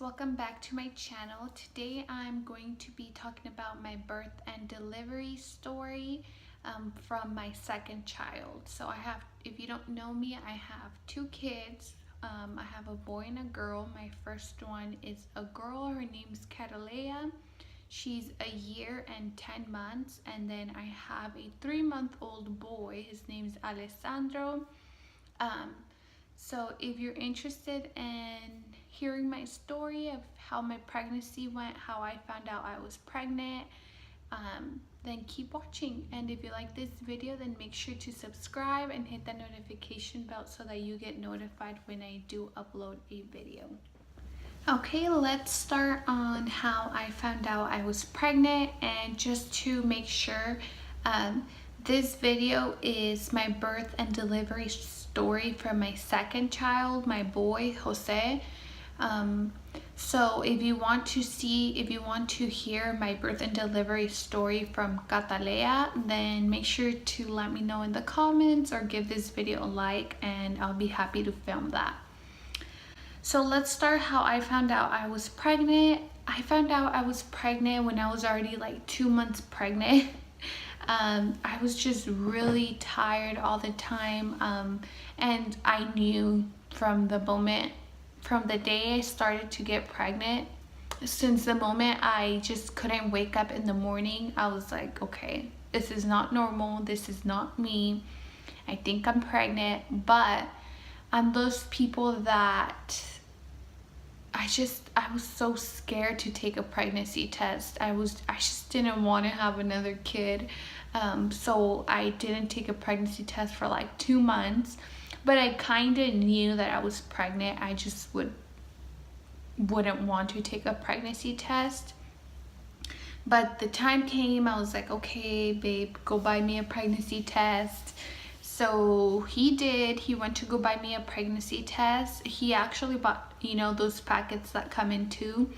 welcome back to my channel. Today I'm going to be talking about my birth and delivery story from my second child. So if you don't know me, I have two kids. I have a boy and a girl. My first one is a girl. Her name's Catalea. She's a year and 10 months. And then I have a 3-month-old boy. His name's Alessandro. So if you're interested in hearing my story of how my pregnancy went, how I found out I was pregnant, then keep watching. And if you like this video, then make sure to subscribe and hit the notification bell so that you get notified when I do upload a video. Okay, let's start on how I found out I was pregnant. And just to make sure, this video is my birth and delivery story from my second child, my boy Jose. So if you want to hear my birth and delivery story from Catalea, then make sure to let me know in the comments or give this video a like, and I'll be happy to film that. So let's start how I found out I was pregnant. I found out I was pregnant when I was already like 2 months pregnant. I was just really tired all the time, and I knew from the day I started to get pregnant, since the moment I just couldn't wake up in the morning, I was like, okay, this is not normal, this is not me, I think I'm pregnant. But I'm those people that I was so scared to take a pregnancy test. I just didn't want to have another kid. So I didn't take a pregnancy test for like 2 months, but I kind of knew that I was pregnant. I just wouldn't want to take a pregnancy test. But the time came, I was like, okay, babe, go buy me a pregnancy test. So he did. He went to go buy me a pregnancy test. He actually bought, those packets that come in two.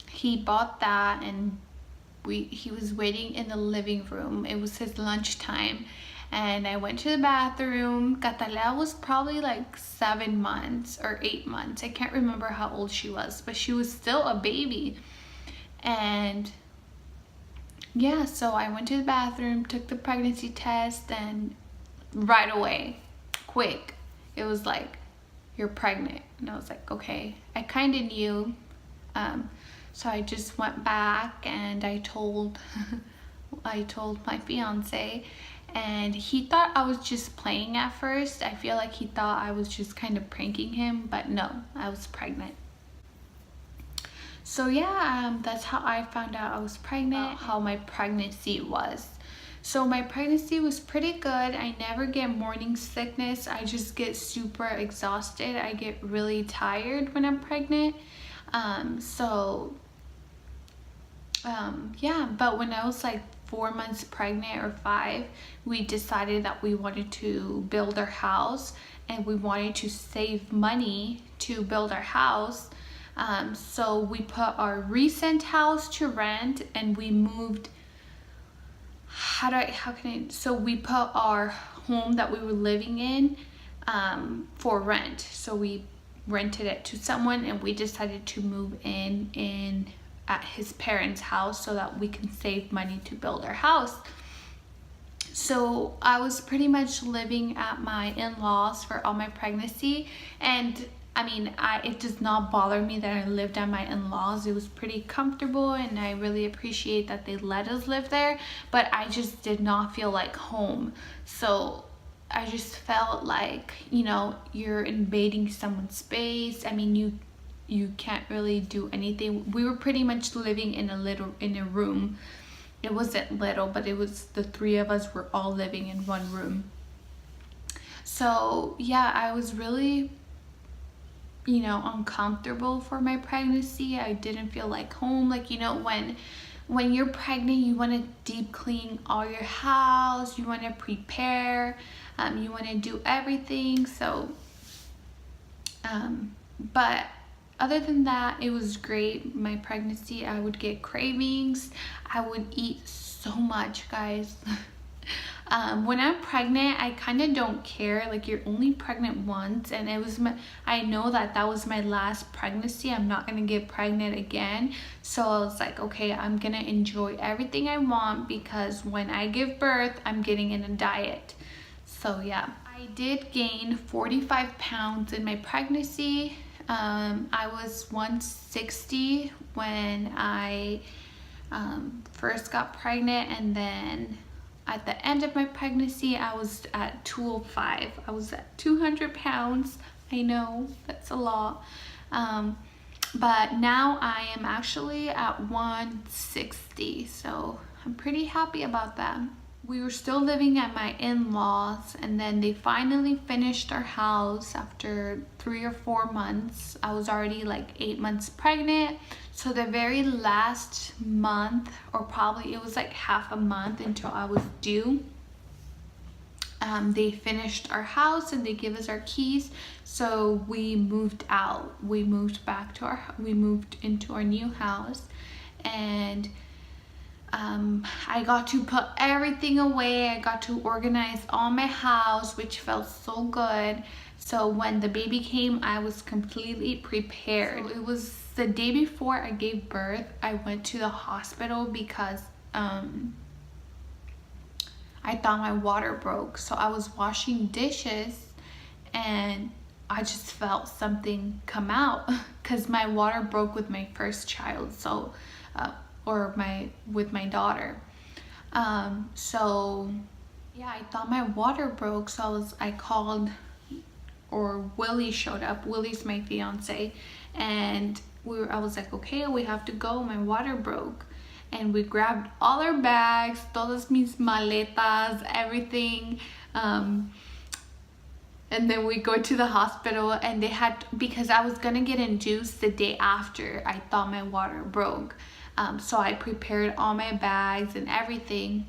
He bought that, and he was waiting in the living room. It was his lunchtime, and I went to the bathroom. Catalea was probably like 7 months or 8 months. I can't remember how old she was, but she was still a baby. And yeah, so I went to the bathroom, took the pregnancy test, and right away, quick, it was like, you're pregnant. And I was like, okay. I kind of knew. So I just went back and I told my fiance, and he thought I was just playing at first. I feel like he thought I was just kind of pranking him, but no, I was pregnant. So yeah, that's how I found out I was pregnant, how my pregnancy was. So my pregnancy was pretty good. I never get morning sickness. I just get super exhausted. I get really tired when I'm pregnant. Yeah, but when I was like 4 months pregnant or 5, we decided that we wanted to build our house, and we wanted to save money to build our house. So we put our recent house to rent, and we moved. So we put our home that we were living in for rent. So we rented it to someone, and we decided to move in at his parents' house so that we can save money to build our house. So I was pretty much living at my in-laws for all my pregnancy, and I mean, it does not bother me that I lived at my in-laws. It was pretty comfortable, and I really appreciate that they let us live there, but I just did not feel like home. So I just felt like, you're invading someone's space. I mean, you can't really do anything. We were pretty much living in a room. It wasn't little, but it was, the 3 of us were all living in one room. So yeah, I was really uncomfortable for my pregnancy. I didn't feel like home. Like, when you're pregnant, you want to deep clean all your house, you want to prepare, you want to do everything. So but other than that, it was great. My pregnancy, I would get cravings. I would eat so much, guys. When I'm pregnant, I kind of don't care. Like, you're only pregnant once, and I know that that was my last pregnancy. I'm not gonna get pregnant again. So I was like, okay, I'm gonna enjoy everything I want, because when I give birth, I'm getting in a diet. So yeah, I did gain 45 pounds in my pregnancy. I was 160 when I first got pregnant, and then at the end of my pregnancy I was at 205. I was at 200 pounds. I know that's a lot, but now I am actually at 160, so I'm pretty happy about that. We were still living at my in-laws, and then they finally finished our house after 3 or 4 months. I was already like 8 months pregnant, so the very last month, or probably it was like half a month until I was due, they finished our house and they gave us our keys. So we moved out. We moved into our new house, and I got to put everything away. I got to organize all my house, which felt so good. So when the baby came, I was completely prepared. So it was the day before I gave birth. I went to the hospital because I thought my water broke. So I was washing dishes and I just felt something come out because my water broke with my first child. So with my daughter. So yeah, I thought my water broke. So I called, or Willie showed up. Willie's my fiance, and I was like, okay, we have to go. My water broke. And we grabbed all our bags, todas mis maletas, everything. And then we go to the hospital, and because I was gonna get induced the day after I thought my water broke. So I prepared all my bags and everything.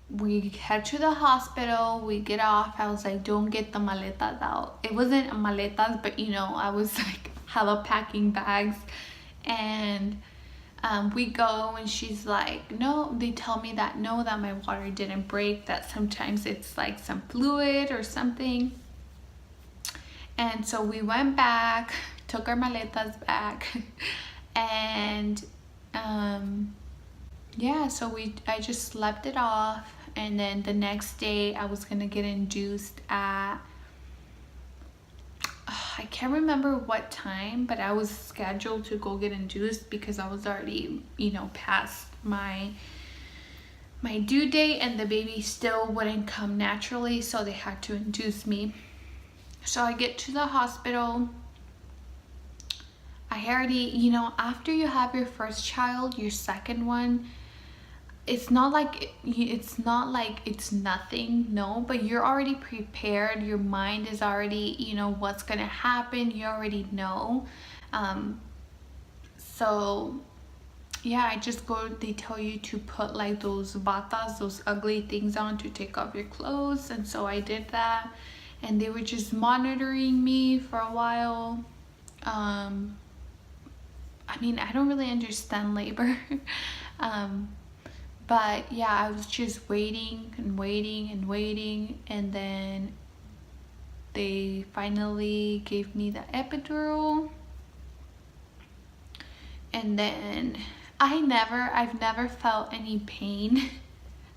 We head to the hospital, we get off. I was like, don't get the maletas out. It wasn't maletas, but I was like hella packing bags. And we go, and she's like, no, they tell me that no, that my water didn't break, that sometimes it's like some fluid or something. And so we went back, took our maletas back, and yeah, so I just slept it off. And then the next day I was gonna get induced at I can't remember what time, but I was scheduled to go get induced because I was already past my due date, and the baby still wouldn't come naturally, so they had to induce me. So I get to the hospital. I already, after you have your first child, your second one, it's not like it's nothing, no, but you're already prepared. Your mind is already, what's gonna happen. You already know. So yeah, they tell you to put like those batas, those ugly things on to take off your clothes. And so I did that, and they were just monitoring me for a while. I mean, I don't really understand labor. But yeah, I was just waiting and waiting and waiting, and then they finally gave me the epidural. And then I've never felt any pain.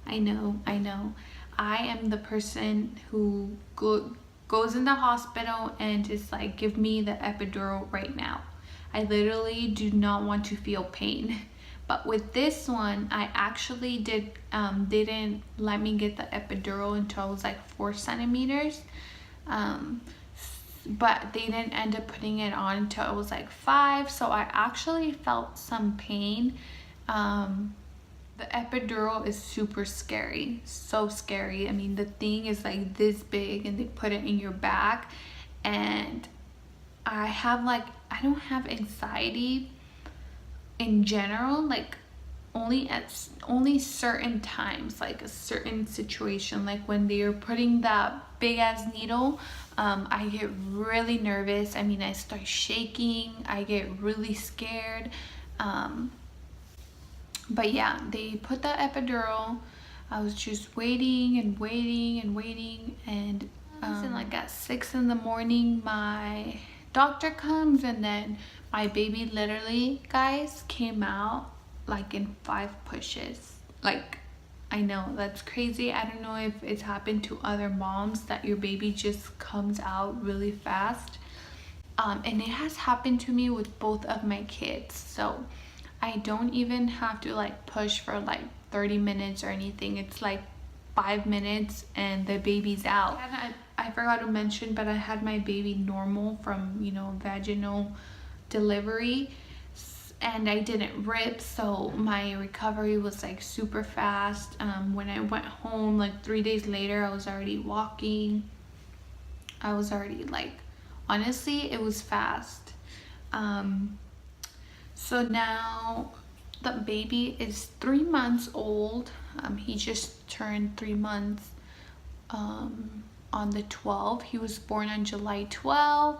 I know. I am the person who goes in the hospital and just like, give me the epidural right now. I literally do not want to feel pain. But with this one, I actually didn't let me get the epidural until I was like 4 centimeters. But they didn't end up putting it on until I was like 5. So I actually felt some pain. The epidural is super scary, so scary. I mean, the thing is like this big, and they put it in your back. And I don't have anxiety in general, like only certain times, like a certain situation, like when they're putting that big ass needle, I get really nervous. I mean, I start shaking, I get really scared. But yeah, they put the epidural. I was just waiting and waiting and waiting, and like at 6 in the morning my doctor comes, and then my baby literally, guys, came out like in 5 pushes. Like, I know that's crazy. I don't know if it's happened to other moms that your baby just comes out really fast. And it has happened to me with both of my kids. So I don't even have to like push for like 30 minutes or anything. It's like 5 minutes and the baby's out. And I forgot to mention, but I had my baby normal from, you know, vaginal delivery, and I didn't rip, so my recovery was like super fast. When I went home like 3 days later, I was already walking. I was already like, honestly, it was fast. So now the baby is 3 months old. He just turned 3 months on the 12th. He was born on July 12th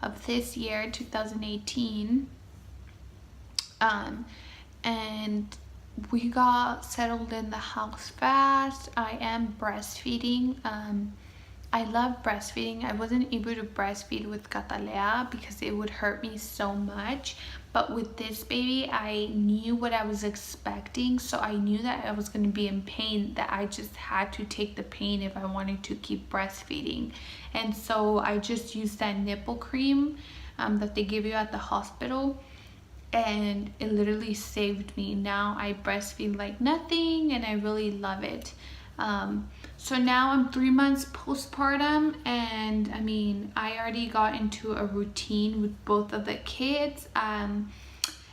of this year, 2018. And we got settled in the house fast. I am breastfeeding. I love breastfeeding. I wasn't able to breastfeed with Catalea because it would hurt me so much. But with this baby, I knew what I was expecting. So I knew that I was going to be in pain, that I just had to take the pain if I wanted to keep breastfeeding. And so I just used that nipple cream that they give you at the hospital. And it literally saved me. Now I breastfeed like nothing, and I really love it. So now I'm 3 months postpartum, and I mean, I already got into a routine with both of the kids.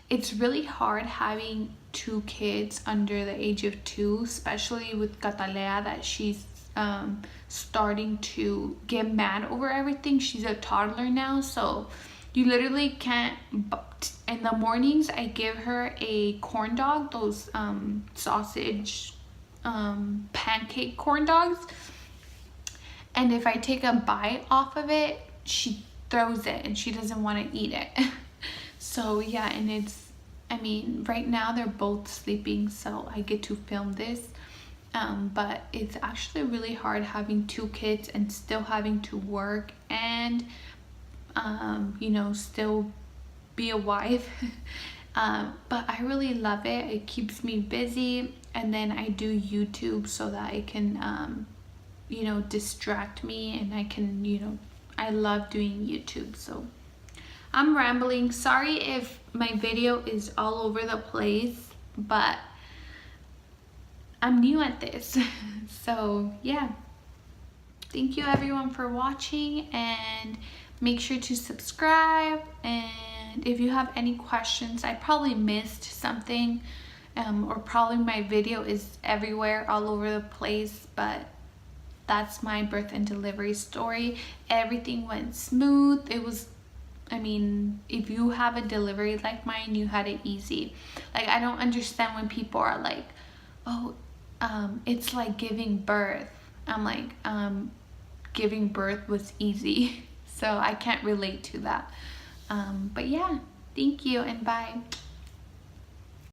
It's really hard having 2 kids under the age of 2, especially with Catalea, that she's starting to get mad over everything. She's a toddler now, so you literally can't. In the mornings, I give her a corn dog, those sausage pancake corn dogs, and if I take a bite off of it, she throws it and she doesn't want to eat it. So yeah, and it's, I mean, right now they're both sleeping, so I get to film this. But it's actually really hard having 2 kids and still having to work and you know, still be a wife. But I really love it. It keeps me busy, and then I do YouTube so that it can you know, distract me, and I can, you know, I love doing YouTube. So I'm rambling. Sorry if my video is all over the place, but I'm new at this. So yeah, thank you everyone for watching, and make sure to subscribe. And if you have any questions, I probably missed something, or probably my video is everywhere, all over the place, but that's my birth and delivery story. Everything went smooth. It was, I mean, if you have a delivery like mine, you had it easy. Like, I don't understand when people are like, oh, it's like giving birth. I'm like, giving birth was easy. So I can't relate to that. But yeah, thank you and bye.